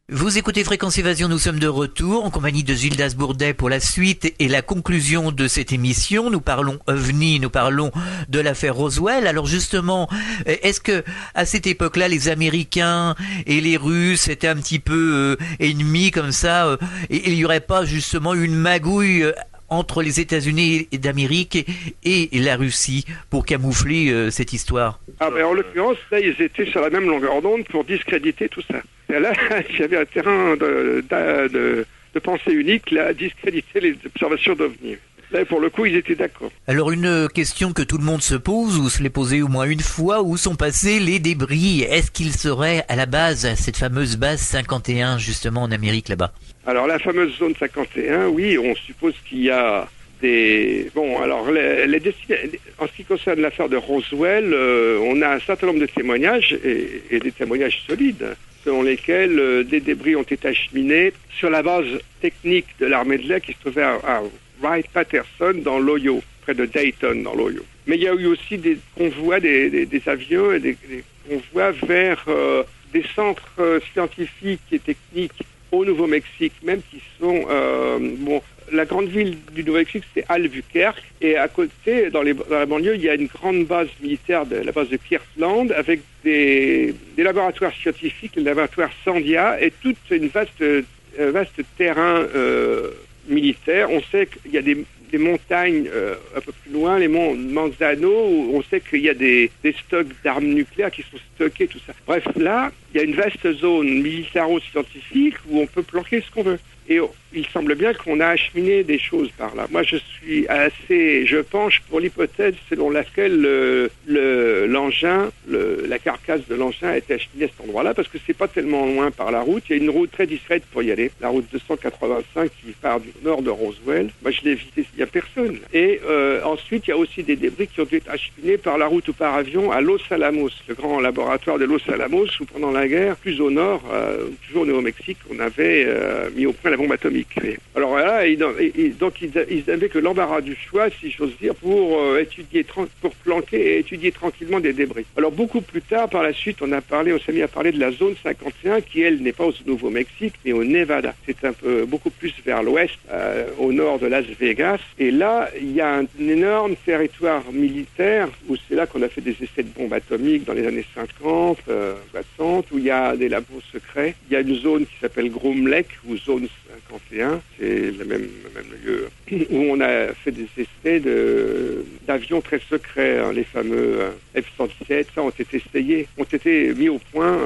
Vous écoutez Fréquence Évasion, nous sommes de retour en compagnie de Gildas Bourdet pour la suite et la conclusion de cette émission. Nous parlons OVNI, nous parlons de l'affaire Roswell. Alors justement, est-ce que à cette époque-là, les Américains et les Russes étaient un petit peu ennemis comme ça, et il n'y aurait pas justement une magouille entre les États-Unis d'Amérique et la Russie pour camoufler cette histoire? En l'occurrence, là, ils étaient sur la même longueur d'onde pour discréditer tout ça. Et là, il y avait un terrain de pensée unique, là, discréditer les observations d'OVNI. Là, pour le coup, ils étaient d'accord. Alors, une question que tout le monde se pose, ou se l'est posée au moins une fois, où sont passés les débris? Est-ce qu'ils seraient à la base, cette fameuse base 51, justement, en Amérique, là-bas? Alors, la fameuse zone 51, oui, on suppose qu'il y a des... Bon, alors, en ce qui concerne l'affaire de Roswell, on a un certain nombre de témoignages, et des témoignages solides, selon lesquels des débris ont été acheminés sur la base technique de l'armée de l'air qui se trouvait à Wright-Patterson dans l'Ohio, près de Dayton dans l'Ohio. Mais il y a eu aussi des convois, des avions et des convois vers des centres scientifiques et techniques au Nouveau-Mexique, même qui sont... la grande ville du Nouveau-Mexique, c'est Albuquerque, et à côté, dans la banlieue, il y a une grande base militaire, la base de Kirtland, avec des laboratoires scientifiques, les laboratoires Sandia, et tout une vaste terrain militaire. On sait qu'il y a des montagnes un peu plus loin, les monts Manzano, où on sait qu'il y a des stocks d'armes nucléaires qui sont stockés, tout ça. Bref, là, il y a une vaste zone militaro-scientifique où on peut planquer ce qu'on veut. Et il semble bien qu'on a acheminé des choses par là. Moi, je penche pour l'hypothèse selon laquelle l'engin, la carcasse de l'engin a été acheminée à cet endroit-là, parce que c'est pas tellement loin par la route. Il y a une route très discrète pour y aller, la route 285 qui part du nord de Roswell. Moi, je l'ai visité, il y a personne. Et ensuite, il y a aussi des débris qui ont été acheminés par la route ou par avion à Los Alamos, le grand laboratoire de Los Alamos, où pendant la guerre, plus au nord, toujours au Nouveau-Mexique, on avait mis au point la bombe atomique. Alors là, donc ils avaient que l'embarras du choix, si j'ose dire, pour planquer et étudier tranquillement des débris. Alors beaucoup plus tard, par la suite, on s'est mis à parler de la zone 51, qui elle n'est pas au Nouveau-Mexique, mais au Nevada. C'est un peu beaucoup plus vers l'ouest, au nord de Las Vegas. Et là, il y a un énorme territoire militaire où c'est là qu'on a fait des essais de bombes atomiques dans les années 50, 60, où il y a des labos secrets. Il y a une zone qui s'appelle Groom Lake, ou zone 51, c'est le même lieu, où on a fait des essais d'avions très secrets, hein, les fameux F-117, ça ont été mis au point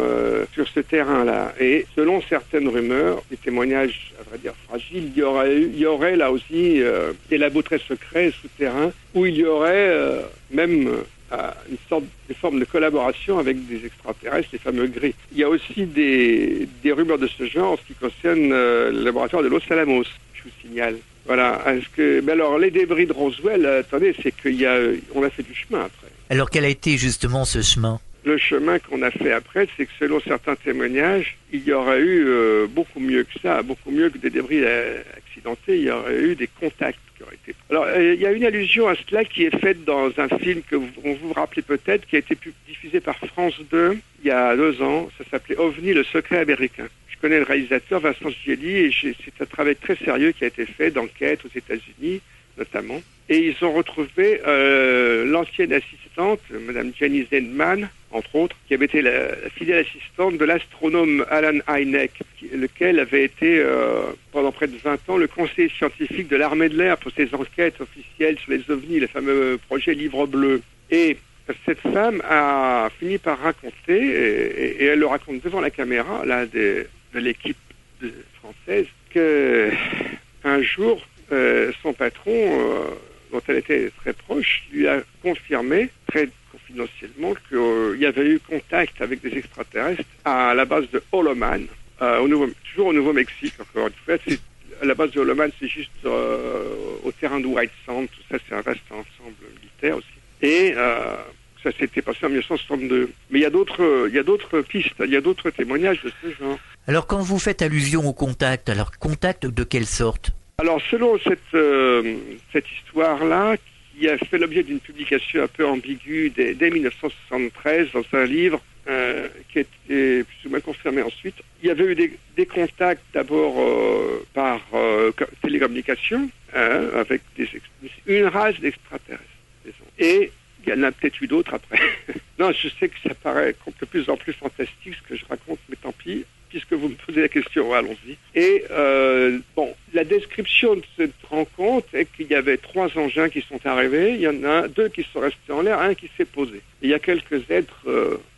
sur ce terrain-là. Et selon certaines rumeurs, des témoignages, à vrai dire, fragiles, il y aurait là aussi des labos très secrets souterrains, où il y aurait même une sorte de forme de collaboration avec des extraterrestres, les fameux gris. Il y a aussi des rumeurs de ce genre en ce qui concerne le laboratoire de Los Alamos, je vous signale. Voilà. Mais alors, les débris de Roswell, attendez, c'est on a fait du chemin après. Alors, quel a été justement ce chemin ? Le chemin qu'on a fait après, c'est que selon certains témoignages, il y aurait eu beaucoup mieux que ça, beaucoup mieux que des débris accidentés, il y aurait eu des contacts qui auraient été... Alors, il y a une allusion à cela qui est faite dans un film que vous vous rappelez peut-être, qui a été diffusé par France 2 il y a 2 ans. Ça s'appelait OVNI, le secret américain. Je connais le réalisateur, Vincent Gielli, et c'est un travail très sérieux qui a été fait d'enquête aux États-Unis, notamment. Et ils ont retrouvé l'ancienne assistante, Madame Jenny Zendman, entre autres, qui avait été la fidèle assistante de l'astronome Alan Hynek, lequel avait été, pendant près de 20 ans, le conseiller scientifique de l'armée de l'air pour ses enquêtes officielles sur les ovnis, le fameux projet Livre Bleu. Et cette femme a fini par raconter, et elle le raconte devant la caméra, là, de l'équipe française, que un jour, son patron, dont elle était très proche, lui a confirmé, très confidentiellement, qu'il y avait eu contact avec des extraterrestres à la base de Holloman, toujours au Nouveau-Mexique, encore une fois. À la base de Holloman, c'est juste au terrain de White Sand, tout ça, c'est un vaste ensemble militaire aussi. Et ça s'était passé en 1962. Mais il y a d'autres pistes, il y a d'autres témoignages de ce genre. Alors, quand vous faites allusion au contact, alors contact de quelle sorte ? Alors, selon cette histoire-là, qui a fait l'objet d'une publication un peu ambiguë dès 1973 dans un livre qui a été plus ou moins confirmé ensuite, il y avait eu des contacts d'abord par télécommunication avec une race d'extraterrestres. Et il y en a peut-être eu d'autres après. Non, je sais que ça paraît de plus en plus fantastique ce que je raconte, mais tant pis. Puisque vous me posez la question, allons-y. Et la description de cette rencontre est qu'il y avait 3 engins qui sont arrivés, il y en a 2 qui sont restés en l'air, un qui s'est posé. Et il y a quelques êtres,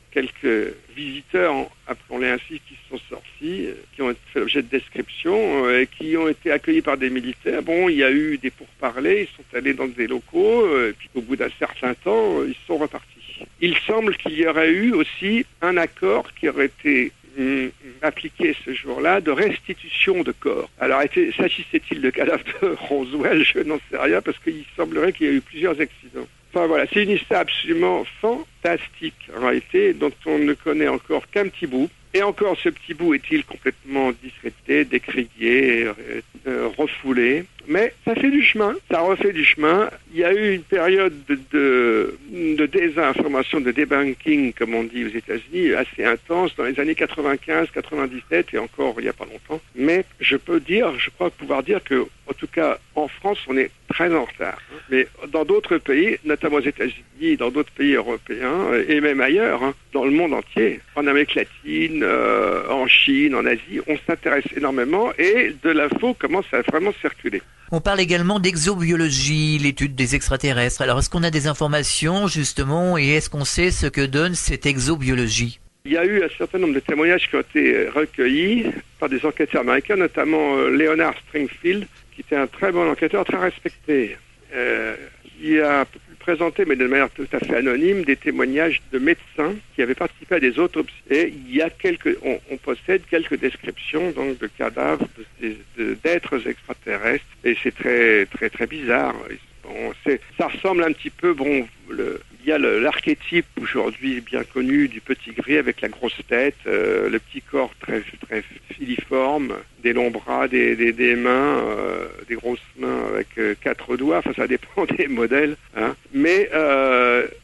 quelques visiteurs, appelons-les ainsi, qui sont sortis, qui ont fait l'objet de description et qui ont été accueillis par des militaires. Bon, il y a eu des pourparlers, ils sont allés dans des locaux, et puis au bout d'un certain temps, ils sont repartis. Il semble qu'il y aurait eu aussi un accord qui aurait été appliqué ce jour-là de restitution de corps. Alors, s'agissait-il de cadavres de Roswell? Je n'en sais rien, parce qu'il semblerait qu'il y a eu plusieurs accidents. Enfin voilà, c'est une histoire absolument fantastique, en réalité, dont on ne connaît encore qu'un petit bout. Et encore, ce petit bout est-il complètement discrédité, décrié, refoulé. Mais ça fait du chemin, ça refait du chemin. Il y a eu une période de désinformation, de debunking, comme on dit aux États-Unis, assez intense dans les années 95, 97 et encore il n'y a pas longtemps. Mais je crois pouvoir dire que, en tout cas, en France, on est très en retard. Mais dans d'autres pays, notamment aux États-Unis, dans d'autres pays européens et même ailleurs, dans le monde entier, en Amérique latine, en Chine, en Asie, on s'intéresse énormément et de l'info commence à vraiment circuler. On parle également d'exobiologie, l'étude des extraterrestres. Alors, est-ce qu'on a des informations, justement, et est-ce qu'on sait ce que donne cette exobiologie ? Il y a eu un certain nombre de témoignages qui ont été recueillis par des enquêteurs américains, notamment Leonard Stringfield, qui était un très bon enquêteur, très respecté, qui a présenté, mais de manière tout à fait anonyme, des témoignages de médecins qui avaient participé à des autopsies. Et il y a on possède quelques descriptions donc de cadavres d'êtres extraterrestres. Et c'est très très très bizarre. Ça ressemble un petit peu, il y a l'archétype aujourd'hui bien connu du petit gris avec la grosse tête, le petit corps très très filiforme, des longs bras, des mains, des grosses mains avec 4 doigts. Enfin, ça dépend des modèles. Hein. Mais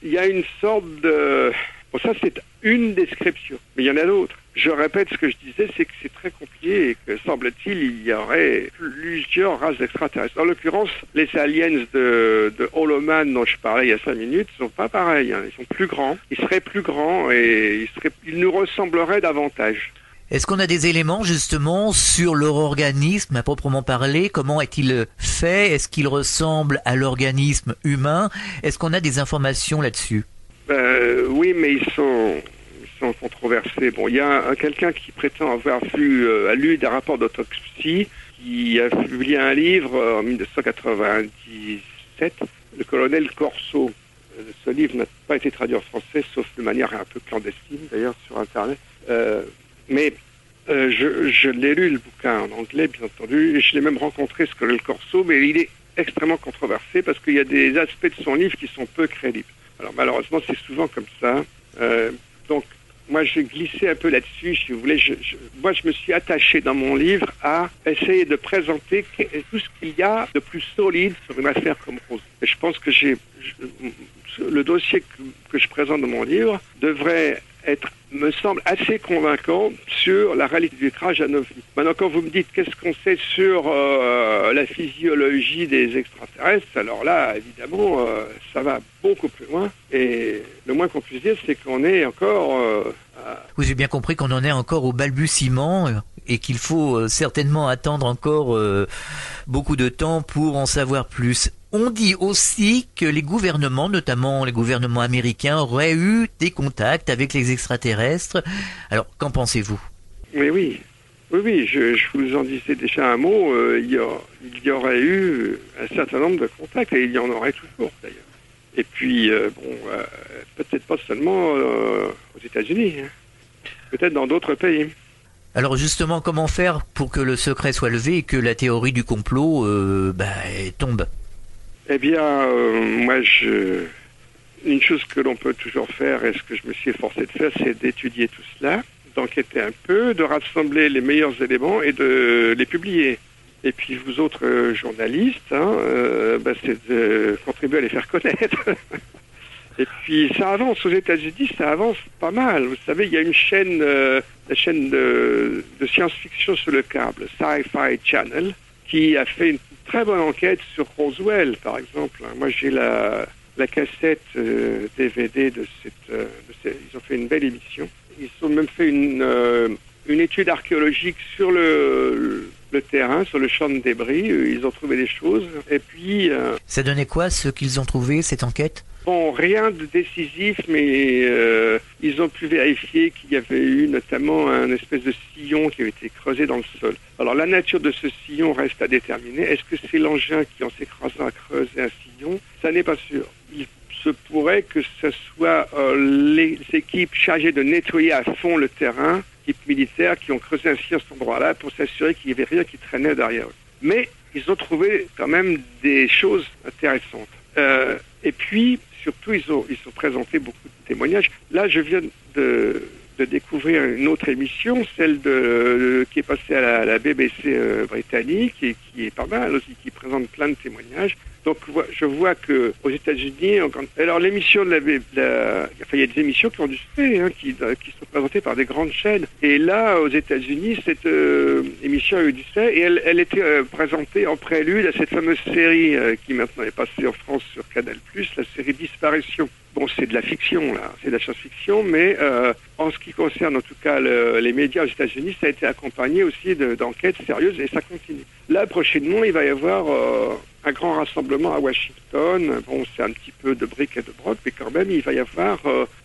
il y a une sorte de... Bon, ça c'est une description, mais il y en a d'autres. Je répète ce que je disais, c'est que c'est très compliqué et que, semble-t-il, il y aurait plusieurs races extraterrestres. En l'occurrence, les aliens de Holoman dont je parlais il y a 5 minutes sont pas pareils. Hein. Ils sont plus grands. Ils seraient plus grands et ils nous ressembleraient davantage. Est-ce qu'on a des éléments justement sur leur organisme à proprement parler? Comment est-il fait? Est-ce qu'il ressemble à l'organisme humain? Est-ce qu'on a des informations là-dessus? Oui, mais ils sont controversés. Bon, il y a quelqu'un qui prétend avoir lu des rapports d'autopsie, qui a publié un livre en 1997, le colonel Corso. Ce livre n'a pas été traduit en français, sauf de manière un peu clandestine, d'ailleurs, sur Internet. Mais je l'ai lu, le bouquin, en anglais, bien entendu, et je l'ai même rencontré, ce colonel Corso, mais il est extrêmement controversé parce qu'il y a des aspects de son livre qui sont peu crédibles. Alors malheureusement, c'est souvent comme ça. Donc, moi, j'ai glissé un peu là-dessus, si vous voulez. Moi, je me suis attaché dans mon livre à essayer de présenter tout ce qu'il y a de plus solide sur une affaire comme Rose. Et je pense que le dossier que je présente dans mon livre devrait être, me semble, assez convaincant sur la réalité du crash à OVNI. Maintenant, quand vous me dites qu'est-ce qu'on sait sur la physiologie des extraterrestres, alors là, évidemment, ça va beaucoup plus loin. Et le moins qu'on puisse dire, c'est qu'on est encore... Oui, j'ai bien compris qu'on en est encore au balbutiement et qu'il faut certainement attendre encore beaucoup de temps pour en savoir plus. On dit aussi que les gouvernements, notamment les gouvernements américains, auraient eu des contacts avec les extraterrestres. Alors, qu'en pensez-vous? Oui, je vous en disais déjà un mot. Il y aurait eu un certain nombre de contacts, et il y en aurait toujours, d'ailleurs. Et puis, peut-être pas seulement aux États-Unis, hein. Peut-être dans d'autres pays. Alors justement, comment faire pour que le secret soit levé et que la théorie du complot tombe? Eh bien, une chose que l'on peut toujours faire, et ce que je me suis efforcé de faire, c'est d'étudier tout cela, d'enquêter un peu, de rassembler les meilleurs éléments et de les publier. Et puis vous autres journalistes, c'est de contribuer à les faire connaître. Et puis ça avance aux États-Unis, ça avance pas mal. Vous savez, il y a une chaîne, la chaîne de science-fiction sur le câble, Sci-Fi Channel, qui a fait une très bonne enquête sur Roswell, par exemple. Moi, j'ai la cassette DVD de ils ont fait une belle émission. Ils ont même fait une étude archéologique sur le terrain, sur le champ de débris. Ils ont trouvé des choses. Et puis... Ça donnait quoi, ce qu'ils ont trouvé, cette enquête? Bon, rien de décisif, mais ils ont pu vérifier qu'il y avait eu notamment un espèce de sillon qui avait été creusé dans le sol. Alors la nature de ce sillon reste à déterminer. Est-ce que c'est l'engin qui, en s'écrasant, a creusé un sillon? Ça n'est pas sûr. Il se pourrait que ce soit les équipes chargées de nettoyer à fond le terrain, équipes militaires, qui ont creusé un sillon à cet endroit-là pour s'assurer qu'il n'y avait rien qui traînait derrière eux. Mais ils ont trouvé quand même des choses intéressantes. Et puis, surtout, ils ont présenté beaucoup de témoignages. Là, je viens de découvrir une autre émission, celle qui est passée à la BBC britannique et qui est pas mal aussi, qui présente plein de témoignages. Donc, je vois que aux États-Unis, alors l'émission il y a des émissions qui ont du succès, hein, qui sont présentées par des grandes chaînes. Et là, aux États-Unis, cette émission a eu du succès et elle était présentée en prélude à cette fameuse série qui maintenant est passée en France sur Canal+, la série Disparition. Bon, c'est de la fiction, là, c'est de la science-fiction, mais en ce qui concerne en tout cas les médias aux États-Unis, ça a été accompagné aussi d'enquêtes sérieuses et ça continue. Là, prochainement, il va y avoir un grand rassemblement à Washington. Bon, c'est un petit peu de briques et de broc, mais quand même, il va y avoir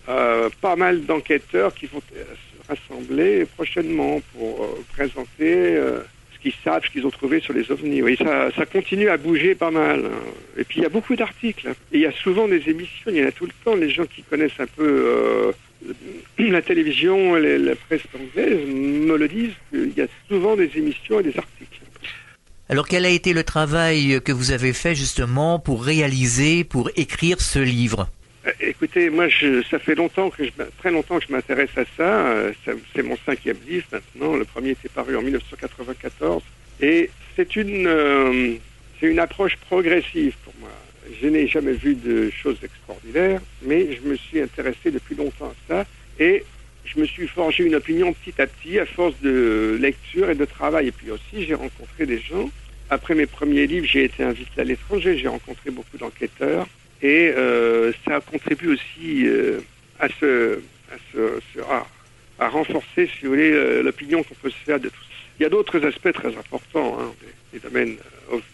pas mal d'enquêteurs qui vont se rassembler prochainement pour présenter ce qu'ils savent, ce qu'ils ont trouvé sur les ovnis. Oui, ça continue à bouger pas mal. Et puis, il y a beaucoup d'articles. Et il y a souvent des émissions, il y en a tout le temps. Les gens qui connaissent un peu la télévision, la presse anglaise me le disent, il y a souvent des émissions et des articles. Alors quel a été le travail que vous avez fait justement pour écrire ce livre? Écoutez, moi, ça fait très longtemps que je m'intéresse à ça. C'est mon 5e livre maintenant. Le premier était paru en 1994. Et c'est une approche progressive pour moi. Je n'ai jamais vu de choses extraordinaires, mais je me suis intéressé depuis longtemps à ça. Et je me suis forgé une opinion petit à petit à force de lecture et de travail. Et puis aussi, j'ai rencontré des gens. Après mes premiers livres, j'ai été invité à l'étranger. J'ai rencontré beaucoup d'enquêteurs. Et ça contribue aussi à renforcer, si vous voulez, l'opinion qu'on peut se faire de tout ça. Il y a d'autres aspects très importants, des domaines OVNI,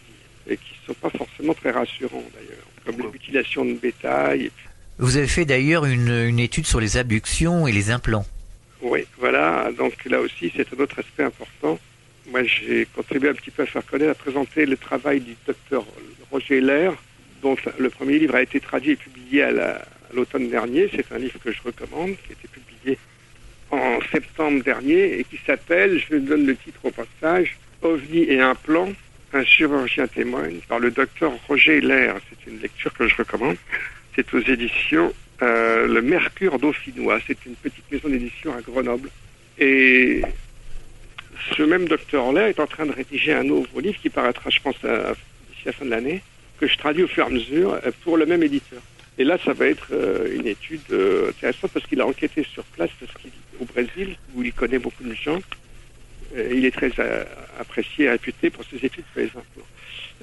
et qui ne sont pas forcément très rassurants d'ailleurs, comme les mutilations de bétail. Vous avez fait d'ailleurs une étude sur les abductions et les implants. Oui, voilà. Donc là aussi, c'est un autre aspect important. Moi, j'ai contribué un petit peu à faire connaître, à présenter le travail du docteur Roger Lair, dont le premier livre a été traduit et publié à l'automne dernier. C'est un livre que je recommande, qui a été publié en septembre dernier et qui s'appelle, je donne le titre au passage, OVNI et implants, un chirurgien témoigne, par le docteur Roger Lair. C'est une lecture que je recommande. C'est aux éditions Le Mercure Dauphinois. C'est une petite maison d'édition à Grenoble. Et ce même docteur Lair est en train de rédiger un nouveau livre qui paraîtra, je pense, d'ici la fin de l'année, que je traduis au fur et à mesure pour le même éditeur. Et là, ça va être une étude intéressante parce qu'il a enquêté sur place au Brésil, où il connaît beaucoup de gens. Il est très apprécié et réputé pour ses études sur les implants.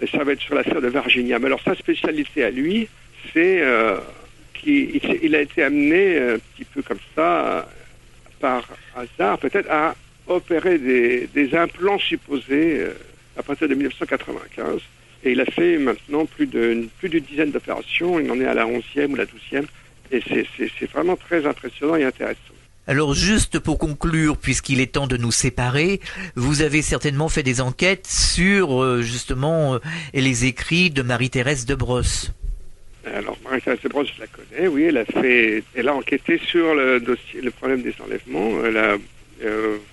Et ça va être sur l'affaire de Virginia. Mais alors, sa spécialité à lui, c'est qu'il a été amené un petit peu comme ça, par hasard, peut-être, à opérer des implants supposés à partir de 1995. Et il a fait maintenant plus d'une dizaine d'opérations. Il en est à la 11e ou la 12e. Et c'est vraiment très impressionnant et intéressant. Alors juste pour conclure, puisqu'il est temps de nous séparer, vous avez certainement fait des enquêtes sur justement les écrits de Marie-Thérèse de Brosse. Alors Marie-Thérèse de Brosse, je la connais, oui, elle a enquêté sur le problème des enlèvements. Elle a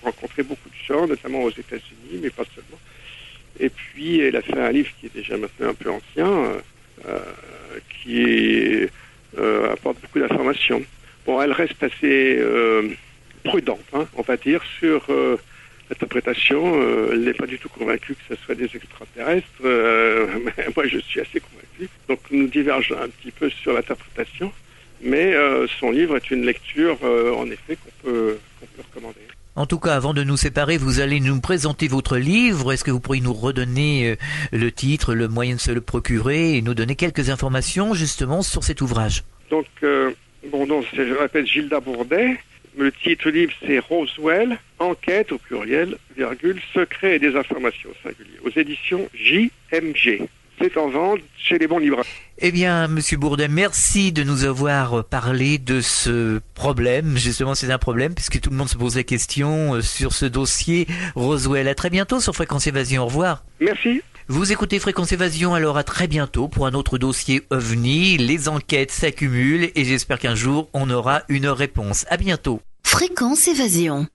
rencontré beaucoup de gens, notamment aux États-Unis, mais pas seulement. Et puis elle a fait un livre qui est déjà maintenant un peu ancien, qui apporte beaucoup d'informations. Bon, elle reste assez prudente, on va dire, sur l'interprétation. Elle n'est pas du tout convaincue que ce soit des extraterrestres. Mais moi, je suis assez convaincu. Donc, nous divergeons un petit peu sur l'interprétation. Mais son livre est une lecture, en effet, qu'on peut recommander. En tout cas, avant de nous séparer, vous allez nous présenter votre livre. Est-ce que vous pourriez nous redonner le titre, le moyen de se le procurer et nous donner quelques informations justement sur cet ouvrage? Donc, je répète, Gilda Bourdet. Le titre du livre, c'est Roswell, enquête au pluriel, secret et des informations au singulier, aux éditions JMG. C'est en vente chez les bons libraires. Eh bien, Monsieur Bourdet, merci de nous avoir parlé de ce problème. Justement, c'est un problème puisque tout le monde se pose la question sur ce dossier Roswell. À très bientôt sur Fréquence Évasion. Au revoir. Merci. Vous écoutez Fréquence Évasion, alors à très bientôt pour un autre dossier OVNI. Les enquêtes s'accumulent et j'espère qu'un jour on aura une réponse. À bientôt. Fréquence Évasion.